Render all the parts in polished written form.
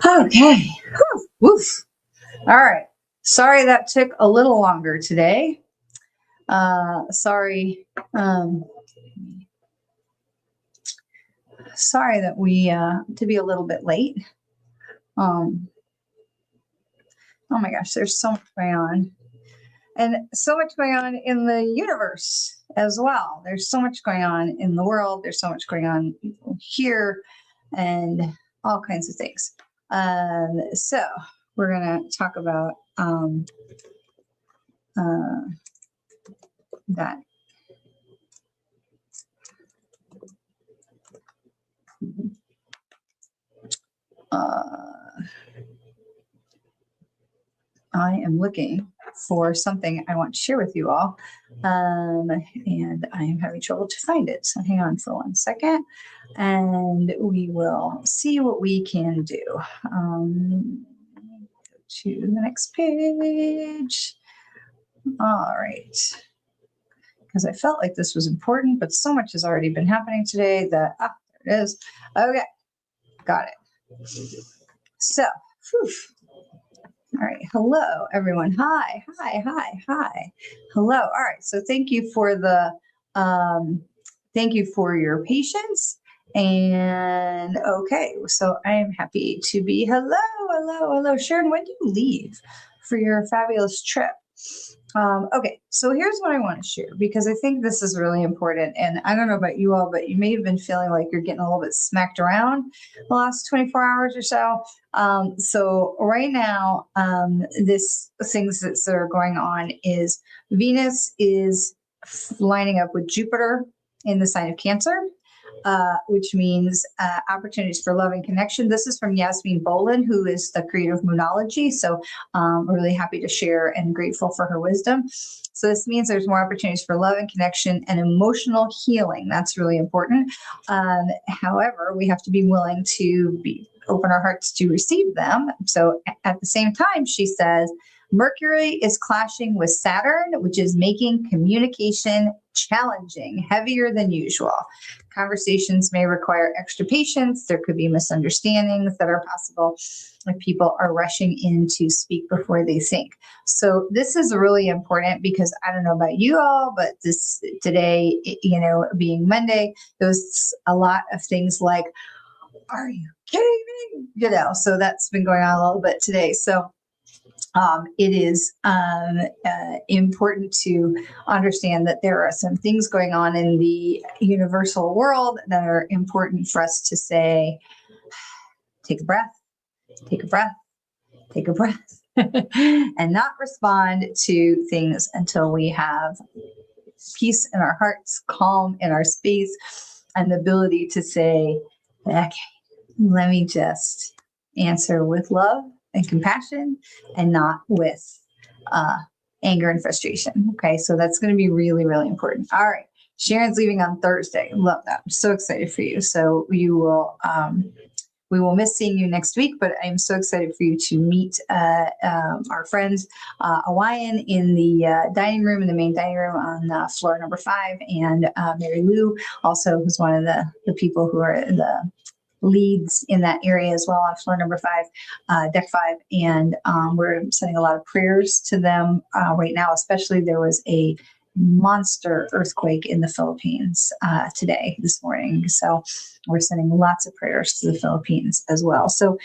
Okay. Whew. Woof. All right. Sorry that took a little longer today. Sorry. Sorry that we to be a little bit late. Oh my gosh, there's so much going on. And so much going on in the universe as well. There's so much going on in the world. There's so much going on here and all kinds of things. So we're going to talk about that. I am looking for something I want to share with you all, and I am having trouble to find it. So hang on for 1 second, and we will see what we can do. Go to the next page. All right. Because I felt like this was important, but so much has already been happening today that, there it is. Okay, got it. So, whew. All right. Hello, everyone. Hi. Hello. All right. So thank you for thank you for your patience. And okay. So I am happy to be, hello. Sharon, when do you leave for your fabulous trip? Okay, so here's what I want to share, because I think this is really important. And I don't know about you all, but you may have been feeling like you're getting a little bit smacked around the last 24 hours or so. So right now, things that are going on is Venus is lining up with Jupiter in the sign of Cancer. Which means opportunities for love and connection. This is from Yasmin Bolin, who is the creator of Moonology. So I'm really happy to share and grateful for her wisdom. So this means there's more opportunities for love and connection and emotional healing. That's really important. However, we have to be willing to open our hearts to receive them. So at the same time, she says, Mercury is clashing with Saturn, which is making communication challenging, heavier than usual. Conversations may require extra patience. There could be misunderstandings that are possible if people are rushing in to speak before they think. So this is really important, because I don't know about you all, but this today, being Monday, there's a lot of things like, are you kidding me? So that's been going on a little bit today. So it is important to understand that there are some things going on in the universal world that are important for us to say, take a breath, and not respond to things until we have peace in our hearts, calm in our space, and the ability to say, okay, let me just answer with love and compassion, and not with anger and frustration. Okay, so that's going to be really, really important. All right, Sharon's leaving on Thursday. Love that. I'm so excited for you. So you will, we will miss seeing you next week, but I'm so excited for you to meet our friends Hawaiian in the dining room, in the main dining room on floor number 5, and Mary Lou also, who's one of the people who are the leads in that area as well, on floor number 5, deck 5. And we're sending a lot of prayers to them right now. Especially, there was a monster earthquake in the Philippines this morning. So we're sending lots of prayers to the Philippines as well. So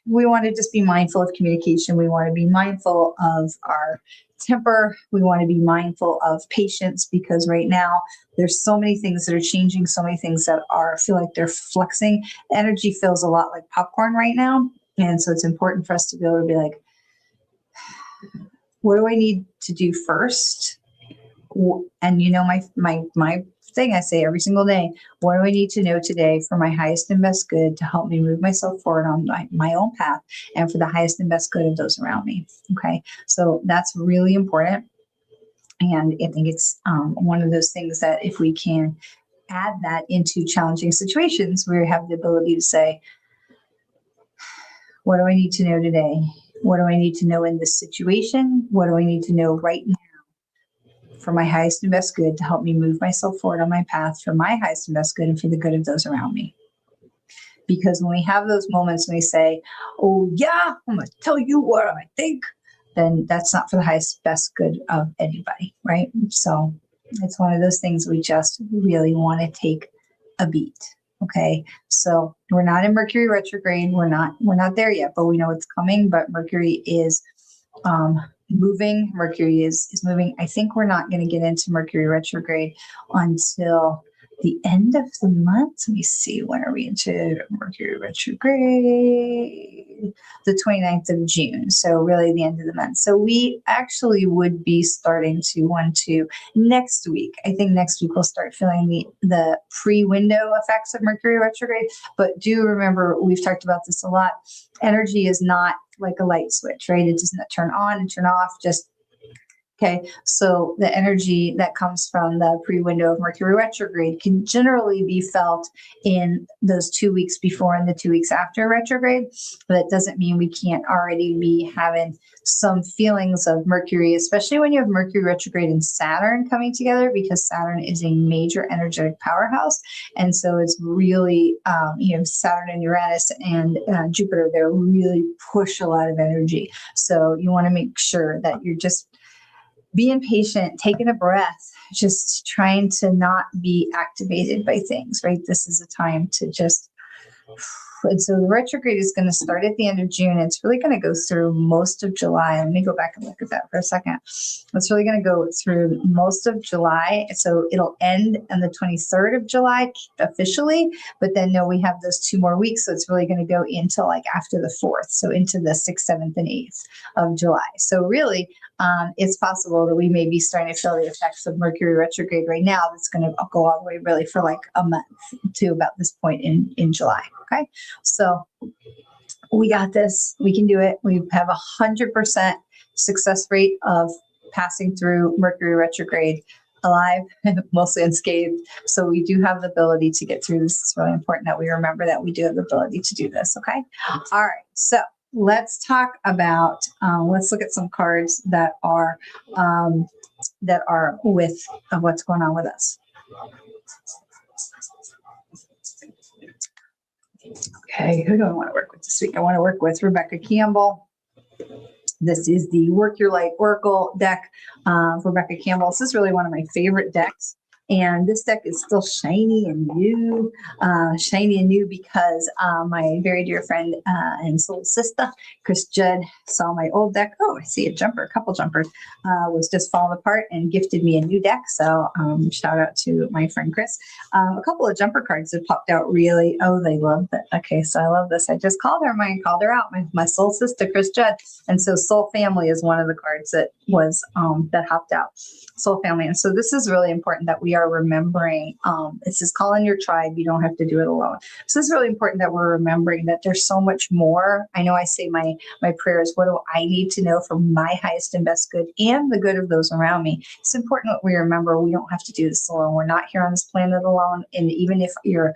we want to just be mindful of communication. We want to be mindful of our temper. We want to be mindful of patience, because right now there's so many things that are changing, so many things that feel like they're flexing. Energy feels a lot like popcorn right now. And so it's important for us to be able to be like, what do I need to do first? And my thing I say every single day, what do I need to know today for my highest and best good to help me move myself forward on my own path, and for the highest and best good of those around me? Okay, so that's really important. And I think it's one of those things that if we can add that into challenging situations, we have the ability to say, what do I need to know today? What do I need to know in this situation? What do I need to know right now for my highest and best good to help me move myself forward on my path for my highest and best good and for the good of those around me? Because when we have those moments and we say, oh yeah, I'm going to tell you what I think, then that's not for the highest, best good of anybody, right? So it's one of those things we just really want to take a beat. Okay. So we're not in Mercury retrograde. We're not there yet, but we know it's coming. But Mercury is moving. Mercury is moving. I think we're not going to get into Mercury retrograde until the end of the month. Let me see. When are we into Mercury retrograde? The 29th of June. So really the end of the month. So we actually would be starting to want to next week. I think next week we'll start feeling the pre-window effects of Mercury retrograde. But do remember, we've talked about this a lot. Energy is not like a light switch, right? It doesn't turn on and turn off. Just okay, so the energy that comes from the pre-window of Mercury retrograde can generally be felt in those 2 weeks before and the 2 weeks after retrograde. But that doesn't mean we can't already be having some feelings of Mercury, especially when you have Mercury retrograde and Saturn coming together, because Saturn is a major energetic powerhouse. And so it's really, Saturn and Uranus and Jupiter, they really push a lot of energy. So you want to make sure that you're just being patient, taking a breath, just trying to not be activated by things, right? This is a time to just, and so the retrograde is going to start at the end of June. It's really going to go through most of July. Let me go back and look at that for a second. It's really going to go through most of July. So it'll end on the 23rd of July officially, but then we have those 2 more weeks. So it's really going to go into like after the 4th. So into the 6th, 7th, and 8th of July. So really, it's possible that we may be starting to feel the effects of Mercury retrograde right now. That's going to go all the way really for like a month to about this point in July. Okay. So we got this. We can do it. We have 100% success rate of passing through Mercury retrograde alive, mostly unscathed. So we do have the ability to get through this. It's really important that we remember that we do have the ability to do this. Okay. All right. So let's talk about, let's look at some cards that are with what's going on with us. Okay, who do I want to work with this week? I want to work with Rebecca Campbell. This is the Work Your Light Oracle deck for Rebecca Campbell. This is really one of my favorite decks. And this deck is still shiny and new because my very dear friend and soul sister, Chris Judd, saw my old deck. Oh, I see a couple jumpers, was just falling apart and gifted me a new deck. So shout out to my friend Chris. A couple of jumper cards that popped out really. Oh, they love that. Okay, so I love this. I just called her out, my soul sister, Chris Judd. And so Soul Family is one of the cards that was that hopped out. Soul Family. And so this is really important that we are remembering. It says call in your tribe. You don't have to do it alone. So it's really important that we're remembering that there's so much more. I know I say my prayers, what do I need to know for my highest and best good and the good of those around me? It's important that we remember we don't have to do this alone. We're not here on this planet alone. And even if your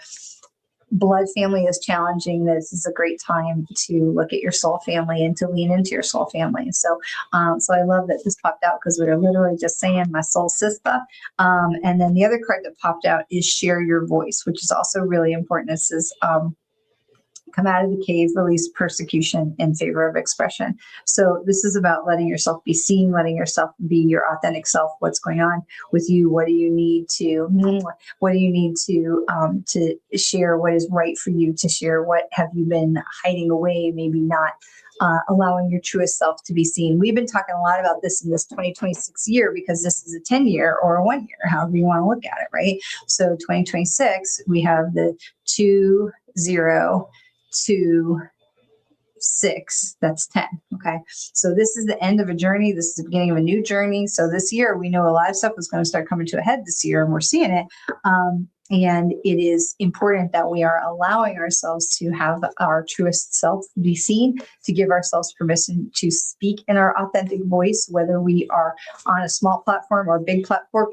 blood family is challenging, this is a great time to look at your soul family and to lean into your soul family. So I love that this popped out because we were literally just saying my soul sister. And then the other card that popped out is share your voice, which is also really important. This is come out of the cave, release persecution in favor of expression. So this is about letting yourself be seen, letting yourself be your authentic self. What's going on with you? What do you need to share? What is right for you to share? What have you been hiding away? Maybe not allowing your truest self to be seen. We've been talking a lot about this in this 2026 year because this is a 10-year or a 1 year, however you want to look at it, right? So 2026, we have the 2, 0, 2, 6, that's 10. Okay. So this is the end of a journey. This is the beginning of a new journey. So this year, we know a lot of stuff is going to start coming to a head this year, and we're seeing it. And it is important that we are allowing ourselves to have our truest self be seen, to give ourselves permission to speak in our authentic voice, whether we are on a small platform or a big platform,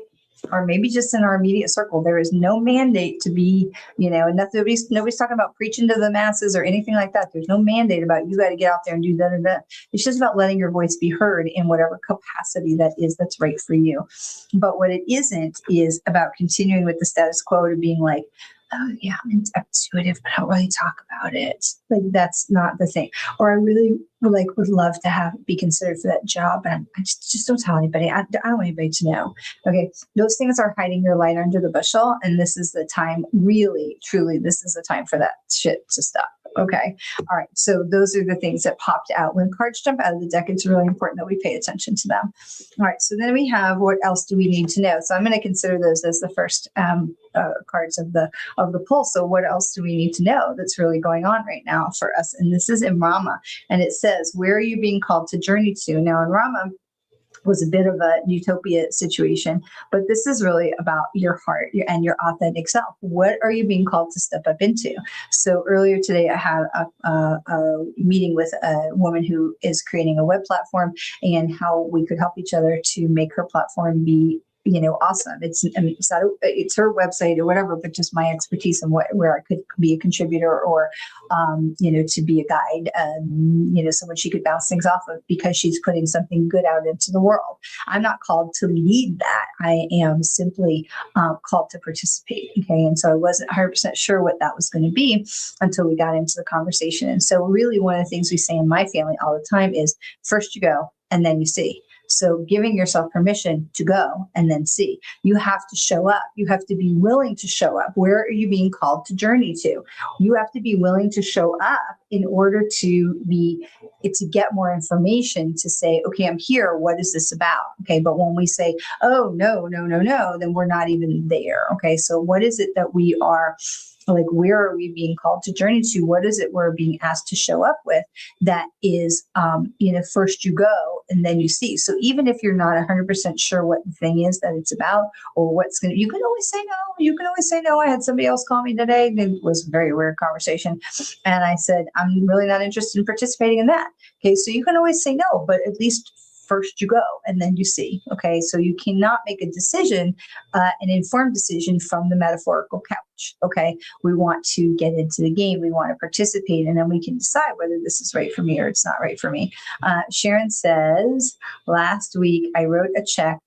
or maybe just in our immediate circle. There is no mandate to be, and nobody's talking about preaching to the masses or anything like that. There's no mandate about you got to get out there and do that and that. It's just about letting your voice be heard in whatever capacity that is that's right for you. But what it isn't is about continuing with the status quo to being like, oh yeah, I'm intuitive, but I don't really talk about it. Like that's not the thing. Or I really would love to be considered for that job, but I just don't tell anybody. I don't want anybody to know. Okay, those things are hiding your light under the bushel, and this is the time. Really, truly, this is the time for that shit to stop. Okay. All right. So those are the things that popped out. When cards jump out of the deck, it's really important that we pay attention to them. All right. So then we have, what else do we need to know? So I'm going to consider those as the first cards of the pull. So what else do we need to know that's really going on right now for us? And this is in Rama. And it says, where are you being called to journey to? Now in Rama, was a bit of a utopia situation, but this is really about your heart and your authentic self. What are you being called to step up into? So earlier today, I had a meeting with a woman who is creating a web platform and how we could help each other to make her platform be awesome. It's her website or whatever, but just my expertise and where I could be a contributor or, to be a guide, someone she could bounce things off of because she's putting something good out into the world. I'm not called to lead that. I am simply called to participate. Okay. And so I wasn't 100% sure what that was going to be until we got into the conversation. And so really one of the things we say in my family all the time is first you go and then you see. So giving yourself permission to go and then see. You have to show up. You have to be willing to show up. Where are you being called to journey to? You have to be willing to show up in order to get more information to say, okay, I'm here. What is this about? Okay. But when we say, oh, no, then we're not even there. Okay. So what is it that we are like, where are we being called to journey to? What is it we're being asked to show up with that is, first you go and then you see. So even if you're not 100% sure what the thing is that it's about or you can always say no. You can always say no. I had somebody else call me today. It was a very weird conversation. And I said, I'm really not interested in participating in that. Okay. So you can always say no, but at least first you go and then you see. Okay. So you cannot make a decision, an informed decision from the metaphorical couch. Okay. We want to get into the game. We want to participate and then we can decide whether this is right for me or it's not right for me. Sharon says, last week I wrote a check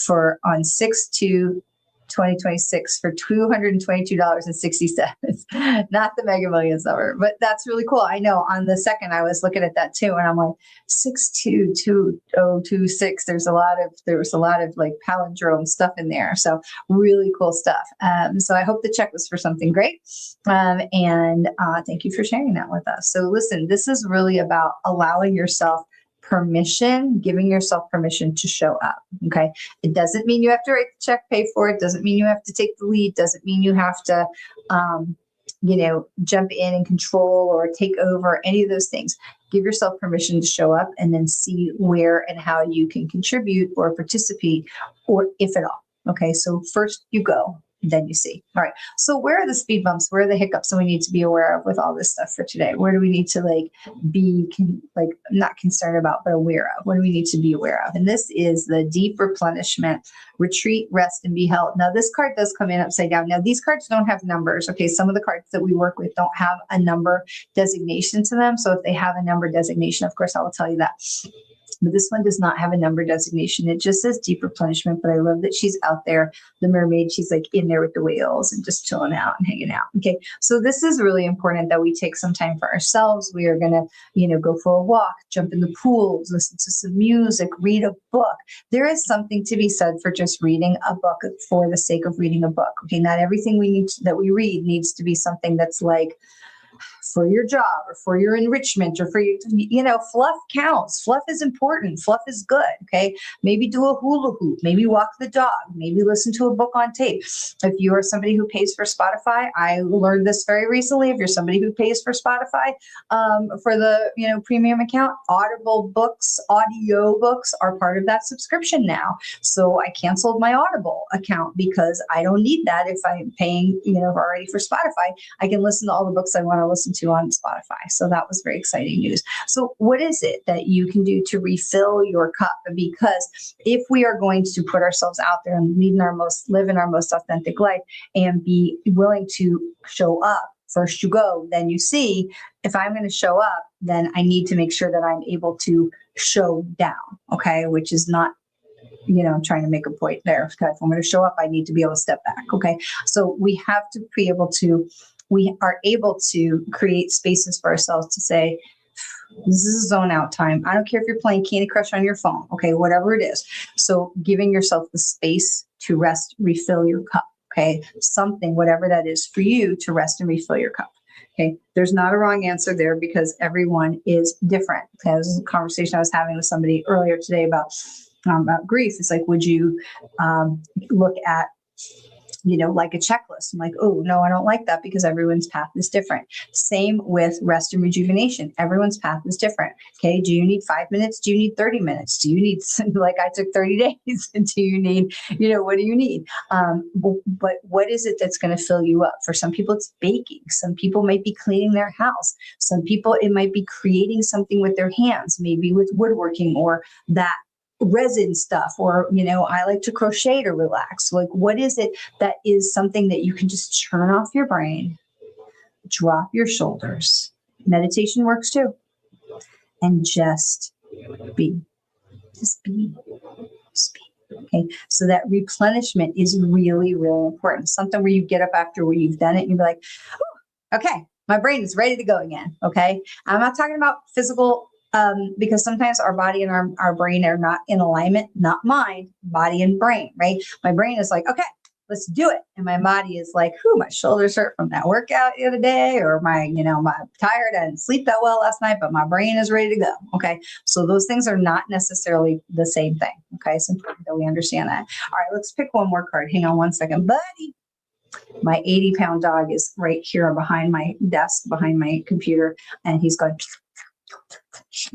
on 6/2/2026 for $222.60. Not the Mega Millions number, but that's really cool. I know on the second I was looking at that too, and I'm like 6/2/2026. There was a lot of like palindrome stuff in there. So really cool stuff. So I hope the check was for something great. And thank you for sharing that with us. So listen, this is really about allowing yourself giving yourself permission to show up. Okay. It doesn't mean you have to write the check, pay for it. Doesn't mean you have to take the lead. Doesn't mean you have to, jump in and control or take over any of those things. Give yourself permission to show up and then see where and how you can contribute or participate or if at all. Okay. So first you go, then you see. All right. So where are the speed bumps? Where are the hiccups that we need to be aware of with all this stuff for today? Where do we need to be not concerned about, but aware of? What do we need to be aware of? And this is the deep replenishment, retreat, rest, and be held. Now this card does come in upside down. Now these cards don't have numbers. Okay. Some of the cards that we work with don't have a number designation to them. So if they have a number designation, of course, I will tell you that. But this one does not have a number designation. It just says deep replenishment, but I love that she's out there. The mermaid, she's like in there with the whales and just chilling out and hanging out. Okay. So this is really important that we take some time for ourselves. We are going to, go for a walk, jump in the pools, listen to some music, read a book. There is something to be said for just reading a book for the sake of reading a book. Okay. Not everything that we read needs to be something that's like, for your job or for your enrichment or for your, fluff counts. Fluff is important. Fluff is good. Okay. Maybe do a hula hoop, maybe walk the dog, maybe listen to a book on tape. If you are somebody who pays for Spotify, I learned this very recently. If you're somebody who pays for Spotify, for the, premium account, audio books are part of that subscription now. So I canceled my Audible account because I don't need that. If I'm paying, already for Spotify, I can listen to all the books I want to listen to on Spotify. So that was very exciting news. So what is it that you can do to refill your cup? Because if we are going to put ourselves out there and live in our most authentic life and be willing to show up, first you go, then you see. If I'm going to show up, then I need to make sure that I'm able to show down. Okay. Which is not I'm trying to make a point there. Because if I'm going to show up, I need to be able to step back. Okay. So we have to be able to, we are able to create spaces for ourselves to say, this is a zone out time. I don't care if you're playing Candy Crush on your phone. Okay. Whatever it is. So giving yourself the space to rest, refill your cup. Okay. Something, whatever that is for you, to rest and refill your cup. Okay. There's not a wrong answer there because everyone is different. That was a conversation I was having with somebody earlier today about grief. It's like, would you look at, like a checklist? I'm like, oh, no, I don't like that because everyone's path is different. Same with rest and rejuvenation. Everyone's path is different. Okay. Do you need 5 minutes? Do you need 30 minutes? Do you need, like I took 30 days? Do you need, what do you need? But what is it that's going to fill you up? For some people, it's baking. Some people might be cleaning their house. Some people, it might be creating something with their hands, maybe with woodworking or that resin stuff, or I like to crochet to relax. Like, what is it that is something that you can just turn off your brain, drop your shoulders? Meditation works too. And just be. Okay. So that replenishment is really, really important. Something where you get up after where you've done it and you're like, okay, my brain is ready to go again. Okay. I'm not talking about physical, because sometimes our body and our brain are not in alignment, not mind, body and brain, right? My brain is like, okay, let's do it. And my body is like, my shoulders hurt from that workout the other day, or my tired, I didn't sleep that well last night, but my brain is ready to go. Okay. So those things are not necessarily the same thing. Okay. It's important that we understand that. All right, let's pick one more card. Hang on one second, buddy. My 80-pound dog is right here behind my desk, behind my computer, and he's going,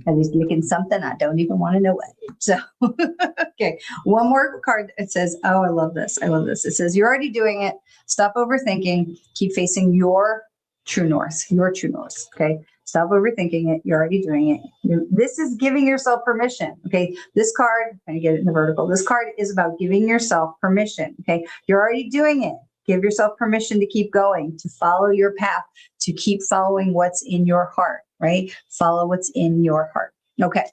and he's licking something. I don't even want to know what. So, okay. One more card. It says, oh, I love this. I love this. It says, you're already doing it. Stop overthinking. Keep facing your true north, Okay. Stop overthinking it. You're already doing it. This is giving yourself permission. Okay. This card, I'm going to get it in the vertical. This card is about giving yourself permission. Okay. You're already doing it. Give yourself permission to keep going, to follow your path, to keep following what's in your heart, right? Follow what's in your heart. Okay.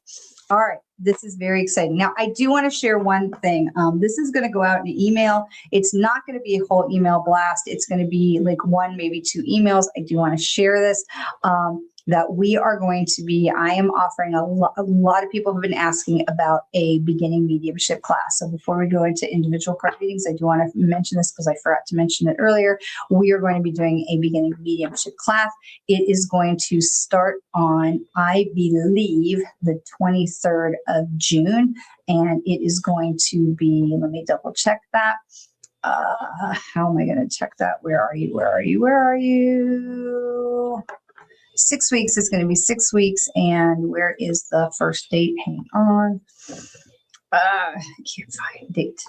All right. This is very exciting. Now, I do want to share one thing. This is going to go out in an email. It's not going to be a whole email blast. It's going to be like one, maybe 2 emails. I do want to share this. That we are going to be, I am offering a lot of people have been asking about a beginning mediumship class. So before we go into individual card readings, I do want to mention this because I forgot to mention it earlier. We are going to be doing a beginning mediumship class. It is going to start on, I believe, the 23rd of June. And it is going to be, let me double check that. How am I going to check that? Where are you? 6 weeks. It's going to be 6 weeks. And where is the first date? Hang on. I can't find date.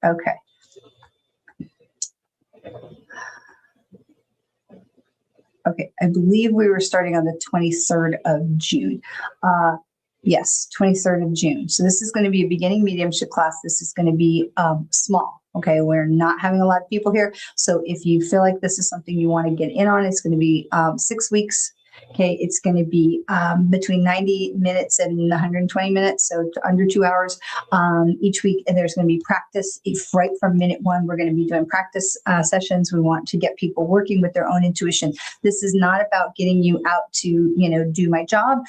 Okay. Okay. I believe we were starting on the 23rd of June. Yes, 23rd of June. So this is going to be a beginning mediumship class. This is going to be small. Okay, we're not having a lot of people here. So if you feel like this is something you want to get in on, it's going to be 6 weeks. Okay, it's going to be between 90 minutes and 120 minutes, so under 2 hours each week. And there's going to be practice. Right from minute one, we're going to be doing practice sessions. We want to get people working with their own intuition. This is not about getting you out to, do my job.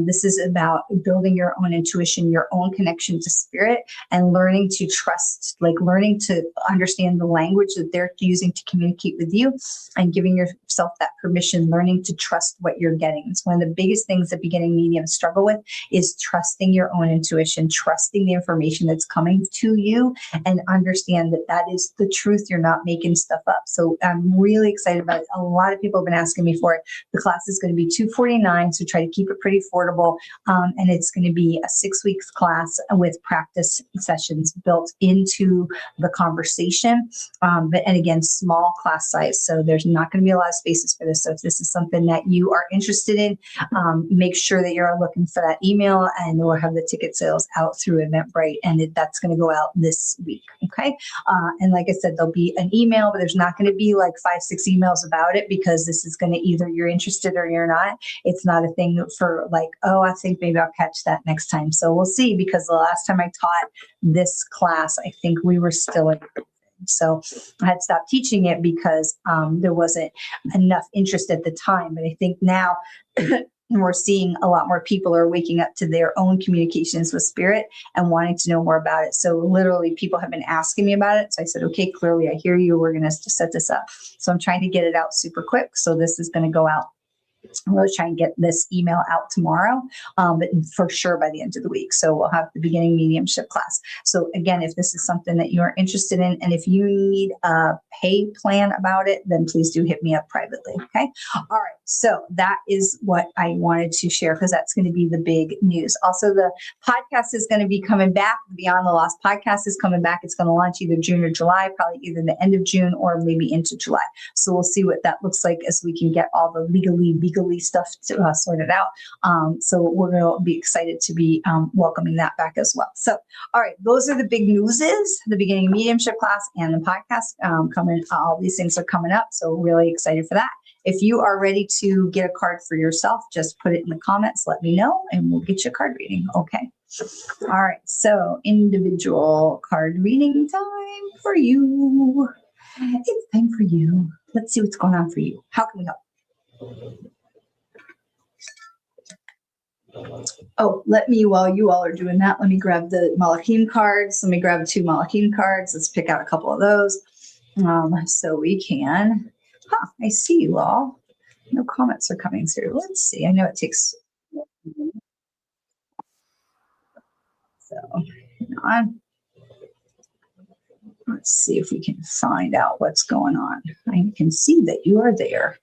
This is about building your own intuition, your own connection to spirit, and learning to trust, learning to understand the language that they're using to communicate with you, and giving yourself that permission, learning to trust what you're getting. It's one of the biggest things that beginning mediums struggle with, is trusting your own intuition, trusting the information that's coming to you, and understand that that is the truth. You're not making stuff up. So I'm really excited about it. A lot of people have been asking me for it. The class is going to be $249, so try to keep it pretty affordable. And it's going to be a 6 weeks class with practice sessions built into the conversation. And again, small class size. So there's not going to be a lot of space faces for this. So if this is something that you are interested in, make sure that you're looking for that email, and we'll have the ticket sales out through Eventbrite, and that's going to go out this week. Okay. And like I said, there'll be an email, but there's not going to be like 5-6 emails about it, because this is going to either you're interested or you're not. It's not a thing for like, oh, I think maybe I'll catch that next time. So we'll see, because the last time I taught this class, I think we were still in. So I had stopped teaching it because there wasn't enough interest at the time. But I think now we're seeing a lot more people are waking up to their own communications with spirit and wanting to know more about it. So literally people have been asking me about it. So I said, okay, clearly I hear you. We're going to set this up. So I'm trying to get it out super quick. So this is going to go out. I'm going to try and get this email out tomorrow, but for sure by the end of the week. So we'll have the beginning mediumship class. So again, if this is something that you're interested in, and if you need a pay plan about it, then please do hit me up privately. Okay. All right. So that is what I wanted to share, because that's going to be the big news. Also, the podcast is going to be coming back. Beyond the Lost podcast is coming back. It's going to launch either June or July, probably either the end of June or maybe into July. So we'll see what that looks like as we can get all the legally stuff to sorted out. So we're going to be excited to be welcoming that back as well. So, all right, those are the big newses, the beginning mediumship class and the podcast coming. All these things are coming up. So really excited for that. If you are ready to get a card for yourself, just put it in the comments, let me know, and we'll get you a card reading. Okay. All right. So individual card reading time for you. It's time for you. Let's see what's going on for you. How can we help? Oh, while you all are doing that, let me grab the Malachim cards. Let me grab 2 Malachim cards. Let's pick out a couple of those so we can. I see you all. No comments are coming through. Let's see. I know it takes. So, hang on. Let's see if we can find out what's going on. I can see that you are there.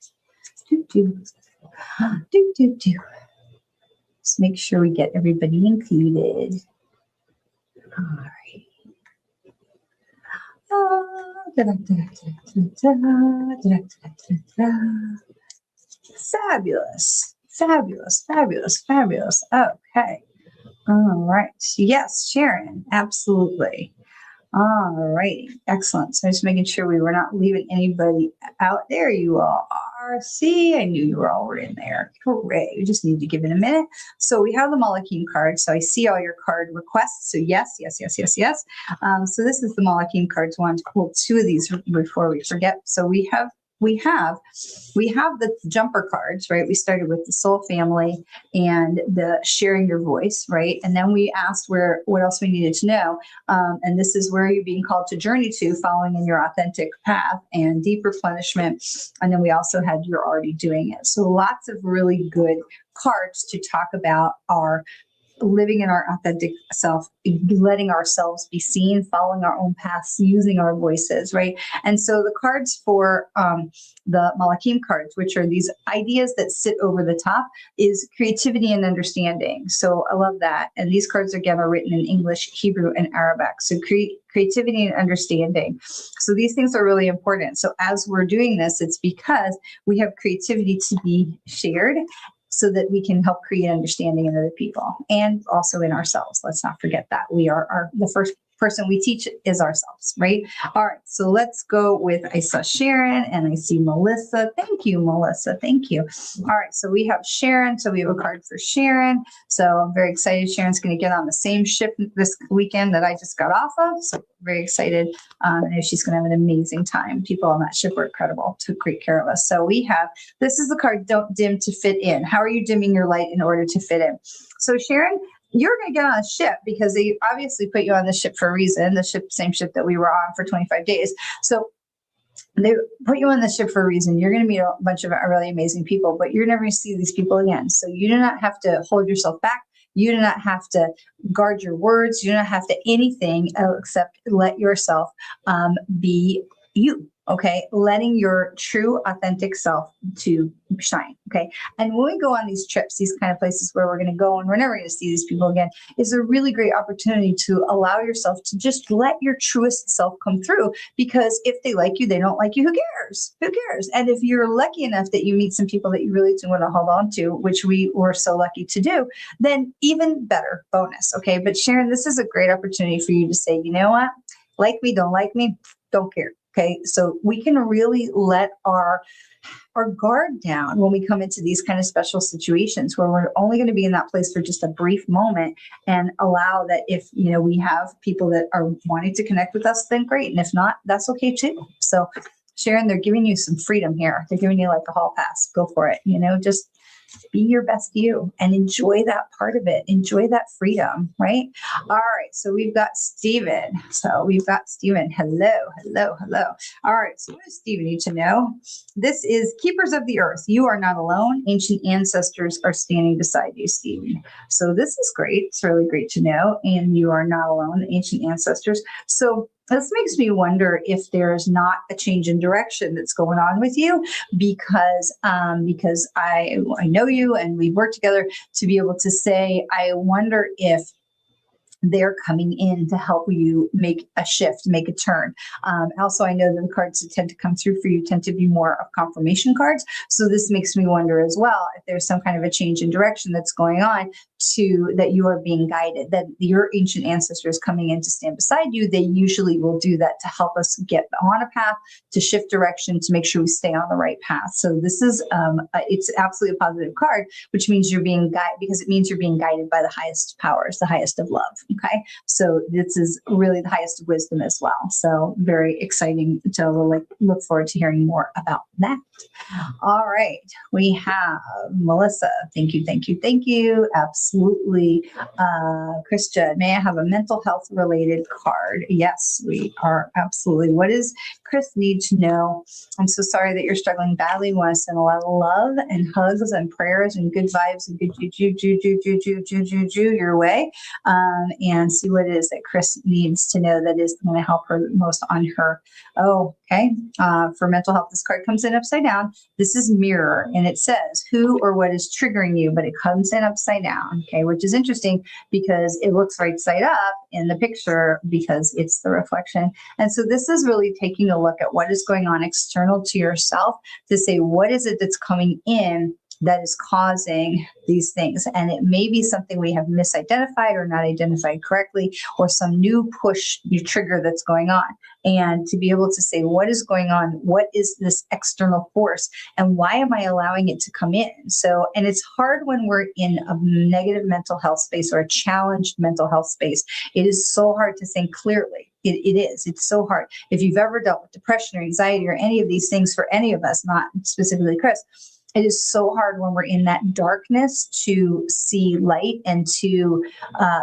Just make sure we get everybody included. All right. Fabulous. Okay. All right. Yes, Sharon. Absolutely. All right. Excellent. So just making sure we were not leaving anybody out. There you all are. See, I knew you were all in there. Hooray. We just need to give it a minute. So we have the Malachim card. So I see all your card requests. So yes. So this is the Malachim cards. I want to pull 2 of these before we forget. So we have the jumper cards, right? We started with the soul family and the sharing your voice, right? And then we asked what else we needed to know. And this is where you're being called to journey to, following in your authentic path and deep replenishment. And then we also had you're already doing it. So lots of really good cards to talk about our living in our authentic self, letting ourselves be seen, following our own paths, using our voices, right? And so the cards for the Malachim cards, which are these ideas that sit over the top, is creativity and understanding. So I love that. And these cards, again, are written in English, Hebrew, and Arabic. So creativity and understanding. So these things are really important. So as we're doing this, it's because we have creativity to be shared, so that we can help create understanding in other people and also in ourselves. Let's not forget that we are the first person we teach is ourselves, right? All right, so let's go with, I saw Sharon and I see Melissa. Thank you, Melissa. Thank you. All right, so we have Sharon. So we have a card for Sharon. So I'm very excited. Sharon's going to get on the same ship this weekend that I just got off of. So very excited. I know she's going to have an amazing time. People on that ship were incredible, took great care of us. So we have, this is the card, don't dim to fit in. How are you dimming your light in order to fit in? So Sharon, you're going to get on a ship because they obviously put you on the ship for a reason, the same ship that we were on for 25 days. So they put you on the ship for a reason. You're going to meet a bunch of really amazing people, but you're never going to see these people again. So you do not have to hold yourself back. You do not have to guard your words. You do not have to anything except let yourself be you. okay? Letting your true, authentic self to shine, okay? And when we go on these trips, these kind of places where we're going to go and we're never going to see these people again, is a really great opportunity to allow yourself to just let your truest self come through. Because if they like you, they don't like you, who cares? Who cares? And if you're lucky enough that you meet some people that you really do want to hold on to, which we were so lucky to do, then even better, bonus, okay? But Sharon, this is a great opportunity for you to say, you know what? Like me, don't care. Okay. So we can really let our guard down when we come into these kind of special situations where we're only going to be in that place for just a brief moment, and allow that if, we have people that are wanting to connect with us, then great. And if not, that's okay too. So Sharon, they're giving you some freedom here. They're giving you like a hall pass. Go for it. Just be your best you and enjoy that part of it. Enjoy that freedom, right? All right. So we've got Stephen. Hello, hello, hello. All right. So what does Stephen need to know? This is Keepers of the Earth. You are not alone. Ancient ancestors are standing beside you, Stephen. So this is great. It's really great to know. And you are not alone. Ancient ancestors. So this makes me wonder if there's not a change in direction that's going on with you, because I know you and we've worked together to be able to say, I wonder if they're coming in to help you make a shift, make a turn. Also, I know that the cards that tend to come through for you tend to be more of confirmation cards. So this makes me wonder as well if there's some kind of a change in direction that's going on, to that you are being guided, that your ancient ancestors coming in to stand beside you. They usually will do that to help us get on a path, to shift direction, to make sure we stay on the right path. So this is, it's absolutely a positive card, which means you're being guided, because it means you're being guided by the highest powers, the highest of love. Okay. So this is really the highest of wisdom as well. So very exciting to look forward to hearing more about that. All right. We have Melissa. Thank you. Thank you. Thank you. Absolutely. Christian, may I have a mental health related card? Yes, we are. Absolutely. What does Chris need to know? I'm so sorry that you're struggling badly. We want to send a lot of love and hugs and prayers and good vibes and good juju your way. And see what it is that Chris needs to know that is going to help her most on her. Oh, okay. For mental health, this card comes in upside down. This is mirror, and it says who or what is triggering you, but it comes in upside down. Okay, which is interesting because it looks right side up in the picture because it's the reflection. And so this is really taking a look at what is going on external to yourself to say, what is it that's coming in that is causing these things? And it may be something we have misidentified or not identified correctly, or some new push, new trigger that's going on. And to be able to say, what is going on? What is this external force? And why am I allowing it to come in? So, and it's hard when we're in a negative mental health space or a challenged mental health space. It is so hard to think clearly. It is. It's so hard. If you've ever dealt with depression or anxiety or any of these things, for any of us, not specifically Chris, it is so hard when we're in that darkness to see light and to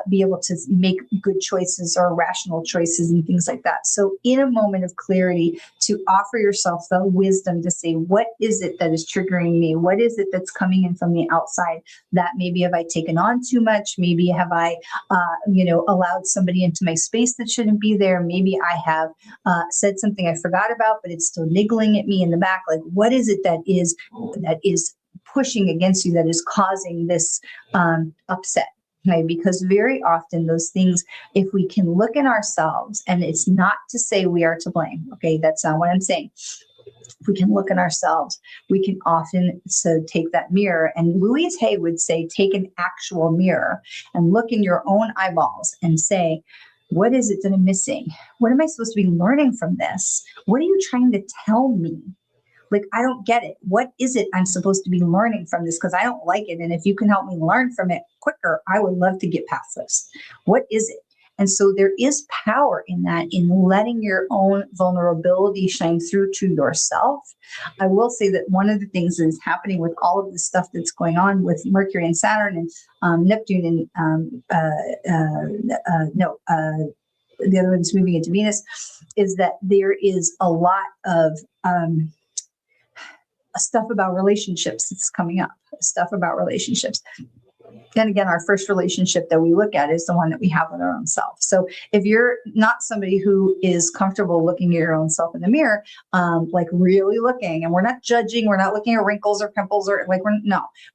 be able to make good choices or rational choices and things like that. So in a moment of clarity, to offer yourself the wisdom to say, what is it that is triggering me? What is it that's coming in from the outside that maybe have I taken on too much? Maybe have I, allowed somebody into my space that shouldn't be there? Maybe I have said something I forgot about, but it's still niggling at me in the back. Like, what is it that is pushing against you, that is causing this upset? Okay, because very often those things, if we can look in ourselves, and it's not to say we are to blame. Okay, that's not what I'm saying. If we can look in ourselves, we can often take that mirror. And Louise Hay would say, take an actual mirror and look in your own eyeballs and say, what is it that I'm missing? What am I supposed to be learning from this? What are you trying to tell me? Like, I don't get it. What is it I'm supposed to be learning from this? Because I don't like it. And if you can help me learn from it quicker, I would love to get past this. What is it? And so there is power in that, in letting your own vulnerability shine through to yourself. I will say that one of the things that is happening with all of the stuff that's going on with Mercury and Saturn and Neptune and the other one's moving into Venus, is that there is a lot of stuff about relationships that's coming up, stuff about relationships. then again, our first relationship that we look at is the one that we have with our own self. So if you're not somebody who is comfortable looking at your own self in the mirror, like really looking, and we're not judging, we're not looking at wrinkles or pimples or like,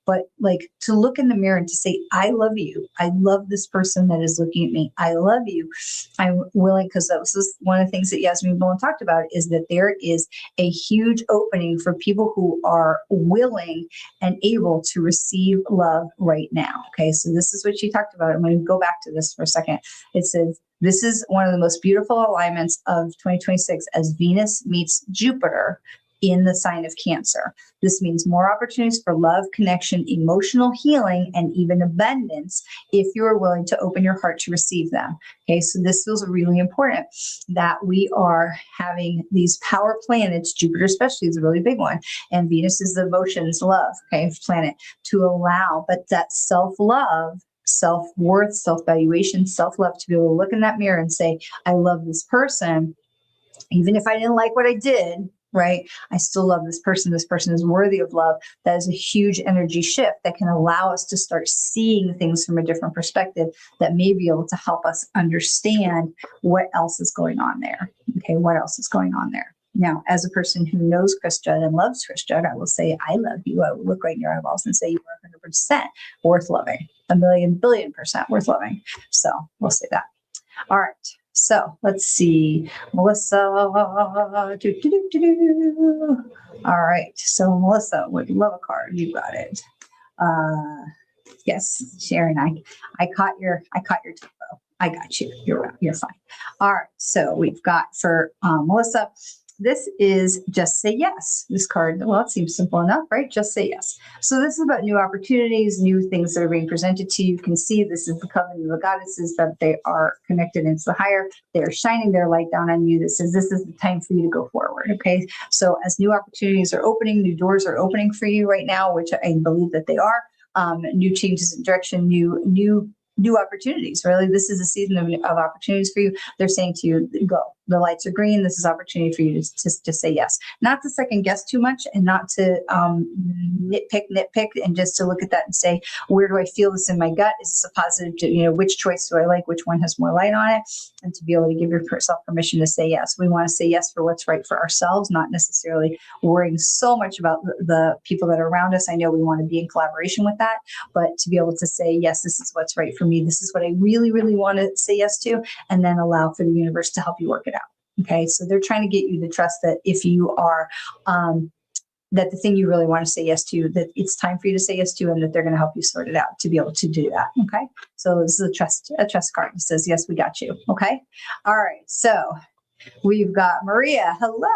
but like to look in the mirror and to say, I love you. I love this person that is looking at me. I love you. I'm willing, because this is one of the things that Yasmin Bowen talked about, is that there is a huge opening for people who are willing and able to receive love right now. Okay, so this is what she talked about. I'm going to go back to this for a second. It says, this is one of the most beautiful alignments of 2026 as Venus meets Jupiter in the sign of Cancer. This means more opportunities for love, connection, emotional healing, and even abundance if you are willing to open your heart to receive them. Okay, so this feels really important that we are having these power planets. Jupiter especially is a really big one, and Venus is the emotions, love, okay, planet, to allow, but that self-love, self-worth, self-valuation, self-love, to be able to look in that mirror and say, I love this person, even if I didn't like what I did, right? I still love this person. This person is worthy of love. That is a huge energy shift that can allow us to start seeing things from a different perspective that may be able to help us understand what else is going on there. Okay, what else is going on there? Now, as a person who knows Chris Judd and loves Chris Judd, I will say, I love you. I will look right in your eyeballs and say, you are 100% worth loving, 1,000,000,000,000% worth loving. So we'll say that. All right. So let's see, Melissa. All right. So Melissa would love a card. You got it. Yes, Sharon. I caught your typo. I got you. You're fine. All right. So we've got for Melissa. This is Just Say Yes. This card, well, it seems simple enough, right? Just say yes. So this is about new opportunities, new things that are being presented to you. You can see this is the covenant of the goddesses, that they are connected into the higher. They are shining their light down on you. This is the time for you to go forward, okay? So as new opportunities are opening, new doors are opening for you right now, which I believe that they are. New changes in direction, new opportunities. Really, this is a season of opportunities for you. They're saying to you, go. The lights are green. This is opportunity for you to say yes. Not to second guess too much, and not to nitpick, and just to look at that and say, where do I feel this in my gut? Is this a positive, which choice do I like? Which one has more light on it? And to be able to give yourself permission to say yes. We want to say yes for what's right for ourselves, not necessarily worrying so much about the people that are around us. I know we want to be in collaboration with that, but to be able to say, yes, this is what's right for me. This is what I really, really want to say yes to, and then allow for the universe to help you work it out. Okay, so they're trying to get you to trust that if you are, that the thing you really want to say yes to, that it's time for you to say yes to, and that they're going to help you sort it out to be able to do that. Okay, so this is a trust card. It says, yes, we got you. Okay, all right, so we've got Maria. Hello.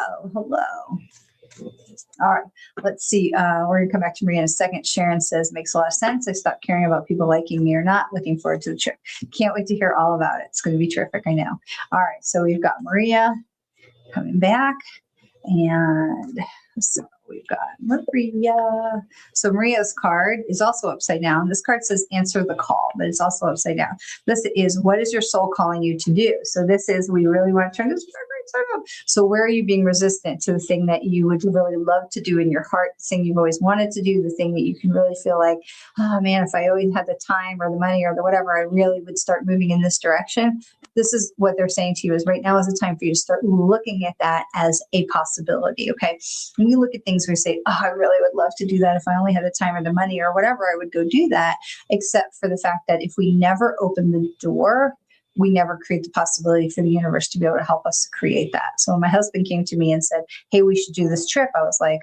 All right, let's see. We're going to come back to Maria in a second. Sharon says, makes a lot of sense. I stopped caring about people liking me or not. Looking forward to the trip. Can't wait to hear all about it. It's going to be terrific, I know. All right, so we've got Maria coming back. And so we've got Maria. So Maria's card is also upside down. This card says answer the call, but it's also upside down. This is, what is your soul calling you to do? So this is, we really want to turn this around. So where are you being resistant to the thing that you would really love to do in your heart, the thing you've always wanted to do, the thing that you can really feel like, oh man, if I always had the time or the money or the whatever, I really would start moving in this direction. This is what they're saying to you, is right now is the time for you to start looking at that as a possibility. Okay. When you look at things where you say, oh, I really would love to do that. If I only had the time or the money or whatever, I would go do that. Except for the fact that if we never open the door, we never create the possibility for the universe to be able to help us to create that. So when my husband came to me and said, hey, we should do this trip, I was like,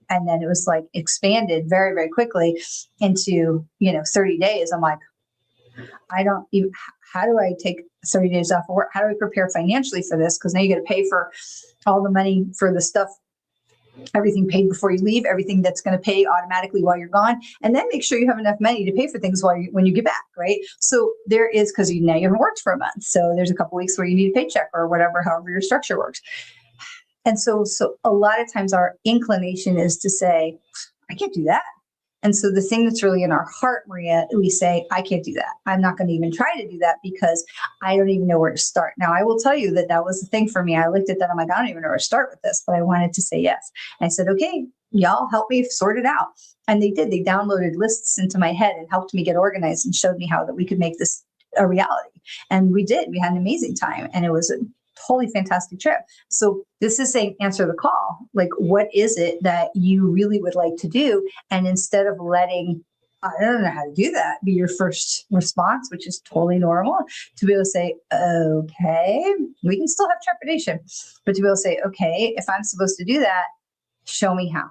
and then it was like expanded very, very quickly into, 30 days. I'm like, I don't even, how do I take 30 days off of work? How do I prepare financially for this? Because now you got to pay for all the money for the stuff, everything paid before you leave, everything that's going to pay automatically while you're gone, and then make sure you have enough money to pay for things when you get back, right? So there is, because now you haven't worked for a month, so there's a couple weeks where you need a paycheck or whatever, however your structure works. And so a lot of times our inclination is to say, I can't do that. And so the thing that's really in our heart, Maria, we say, I can't do that. I'm not going to even try to do that because I don't even know where to start. Now, I will tell you that was the thing for me. I looked at that. I'm like, I don't even know where to start with this, but I wanted to say yes. And I said, okay, y'all help me sort it out. And they did. They downloaded lists into my head and helped me get organized and showed me how that we could make this a reality. And we did. We had an amazing time. And it was a totally fantastic trip. So this is saying, answer the call. Like, what is it that you really would like to do? And instead of letting, I don't know how to do that, be your first response, which is totally normal, to be able to say, okay, we can still have trepidation, but to be able to say, okay, if I'm supposed to do that, show me how.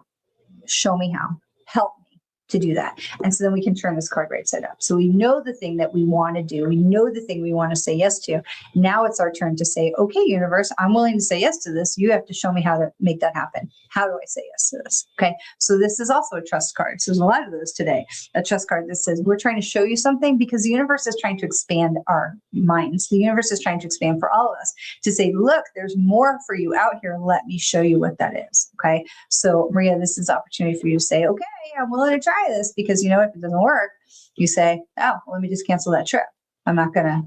Show me how. Help me to do that. And so then we can turn this card right side up. So we know the thing that we want to do. We know the thing we want to say yes to. Now it's our turn to say, okay, universe, I'm willing to say yes to this. You have to show me how to make that happen. How do I say yes to this? Okay. So this is also a trust card. So there's a lot of those today. A trust card that says, we're trying to show you something because the universe is trying to expand our minds. The universe is trying to expand for all of us to say, look, there's more for you out here. Let me show you what that is. Okay. So Maria, this is an opportunity for you to say, okay, I'm willing to try this, because if it doesn't work, you say, oh, well, let me just cancel that trip. I'm not going to,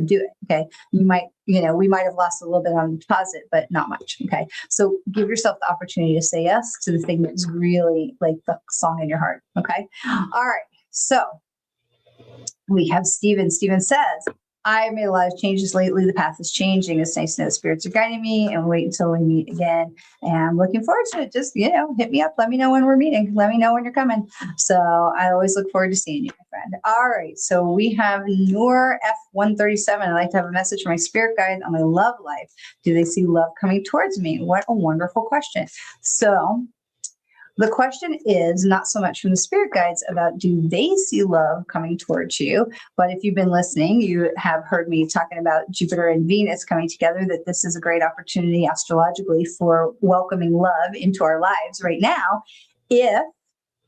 do it. Okay. You might, we might have lost a little bit on the deposit, but not much. Okay. So give yourself the opportunity to say yes to the thing that's really like the song in your heart. Okay. All right. So we have Stephen. Stephen says, I made a lot of changes lately. The path is changing. It's nice to know the spirits are guiding me, and wait until we meet again. And I'm looking forward to it. Just, hit me up. Let me know when we're meeting. Let me know when you're coming. So I always look forward to seeing you, my friend. All right. So we have Noor F137. I'd like to have a message for my spirit guide on my love life. Do they see love coming towards me? What a wonderful question. So the question is not so much from the spirit guides about do they see love coming towards you, but if you've been listening, you have heard me talking about Jupiter and Venus coming together, that this is a great opportunity astrologically for welcoming love into our lives right now, if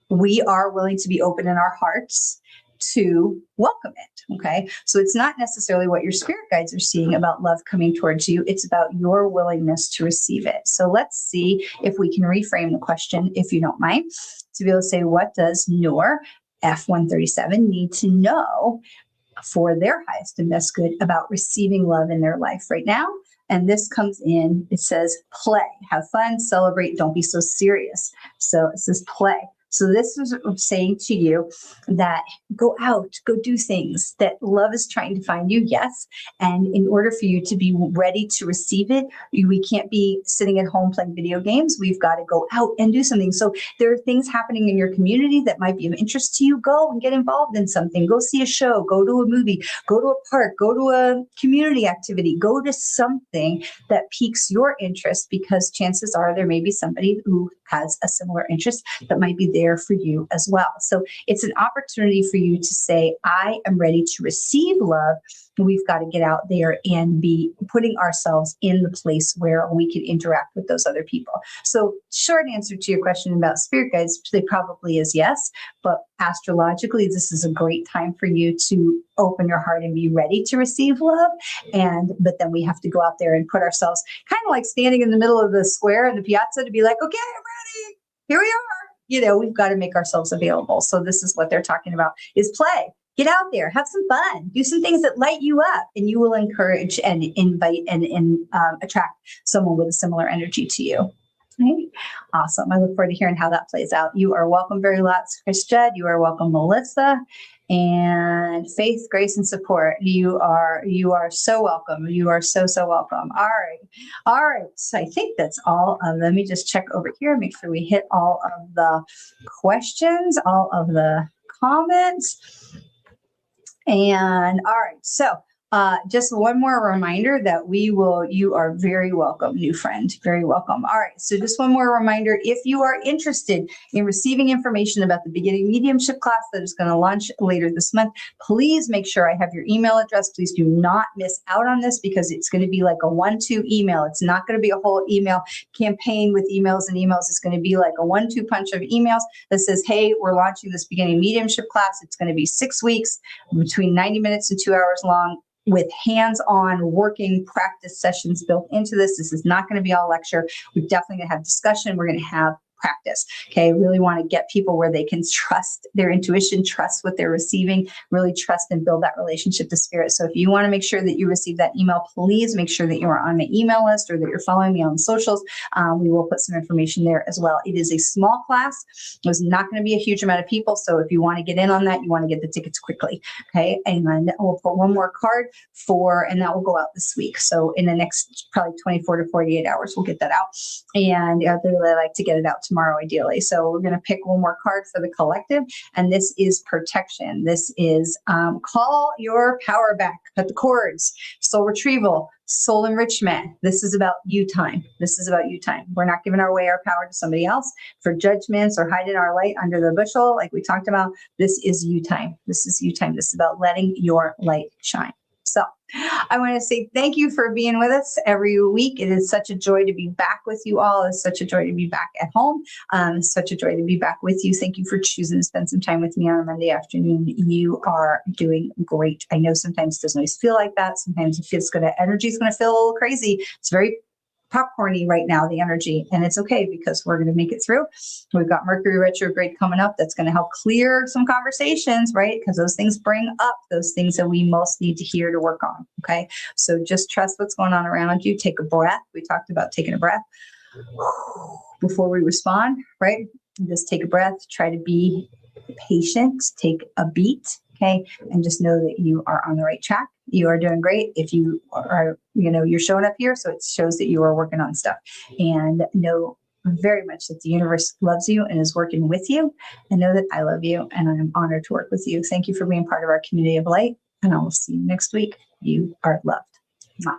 we are willing to be open in our hearts to welcome it. Okay. So it's not necessarily what your spirit guides are seeing about love coming towards you. It's about your willingness to receive it. So let's see if we can reframe the question, if you don't mind, to be able to say, what does Noor F137 need to know for their highest and best good about receiving love in their life right now? And this comes in, it says, play, have fun, celebrate, don't be so serious. So it says play. So this is saying to you that go out, go do things, that love is trying to find you, yes. And in order for you to be ready to receive it, we can't be sitting at home playing video games. We've got to go out and do something. So there are things happening in your community that might be of interest to you. Go and get involved in something. Go see a show, go to a movie, go to a park, go to a community activity, go to something that piques your interest, because chances are there may be somebody who has a similar interest that might be there for you as well. So it's an opportunity for you to say, I am ready to receive love. We've got to get out there and be putting ourselves in the place where we can interact with those other people. So short answer to your question about spirit guides, they probably is yes, but astrologically, this is a great time for you to open your heart and be ready to receive love. But then we have to go out there and put ourselves kind of like standing in the middle of the square in the piazza to be like, okay, I'm ready. Here we are. We've got to make ourselves available. So this is what they're talking about, is play. Get out there, have some fun, do some things that light you up, and you will encourage and invite and attract someone with a similar energy to you. Right? Awesome. I look forward to hearing how that plays out. You are welcome very lots, Chris Judd. You are welcome, Melissa. And Faith, Grace, and Support. You are so welcome. You are so welcome. All right. So I think that's all. Let me just check over here, make sure we hit all of the questions, all of the comments. And all right. So just one more reminder that you are very welcome, new friend, very welcome. All right. So just one more reminder, if you are interested in receiving information about the beginning mediumship class that is going to launch later this month, please make sure I have your email address. Please do not miss out on this, because it's going to be like a 1-2 email. It's not going to be a whole email campaign with emails and emails. It's going to be like a 1-2 punch of emails that says, hey, we're launching this beginning mediumship class. It's going to be 6 weeks, between 90 minutes and 2 hours long, with hands-on working practice sessions built into this. This is not going to be all lecture. We're definitely going to have discussion. We're going to have practice. Okay. Really want to get people where they can trust their intuition, trust what they're receiving, really trust and build that relationship to spirit. So if you want to make sure that you receive that email, please make sure that you are on my email list or that you're following me on socials. We will put some information there as well. It is a small class. There's not going to be a huge amount of people. So if you want to get in on that, you want to get the tickets quickly. Okay. And then we'll put one more card and that will go out this week. So in the next probably 24 to 48 hours, we'll get that out. And I'd really like to get it out tomorrow, ideally. So we're going to pick one more card for the collective. And this is protection. This is call your power back, cut the cords, soul retrieval, soul enrichment. This is about you time. This is about you time. We're not giving away our power to somebody else for judgments or hiding our light under the bushel, like we talked about. This is you time. This is you time. This is about letting your light shine. So I want to say thank you for being with us every week. It is such a joy to be back with you all. It's such a joy to be back at home. It's such a joy to be back with you. Thank you for choosing to spend some time with me on a Monday afternoon. You are doing great. I know sometimes it doesn't always feel like that. Sometimes it feels good. Energy is going to feel a little crazy. It's very popcorny right now, the energy, and it's okay because we're going to make it through. We've got Mercury retrograde coming up. That's going to help clear some conversations, right? Because those things bring up those things that we most need to hear to work on. Okay. So just trust what's going on around you. Take a breath. We talked about taking a breath before we respond, right? Just take a breath. Try to be patient. Take a beat. Okay. And just know that you are on the right track. You are doing great. If you are, you're showing up here. So it shows that you are working on stuff, and know very much that the universe loves you and is working with you, and know that I love you and I'm honored to work with you. Thank you for being part of our community of light, and I will see you next week. You are loved. Mwah.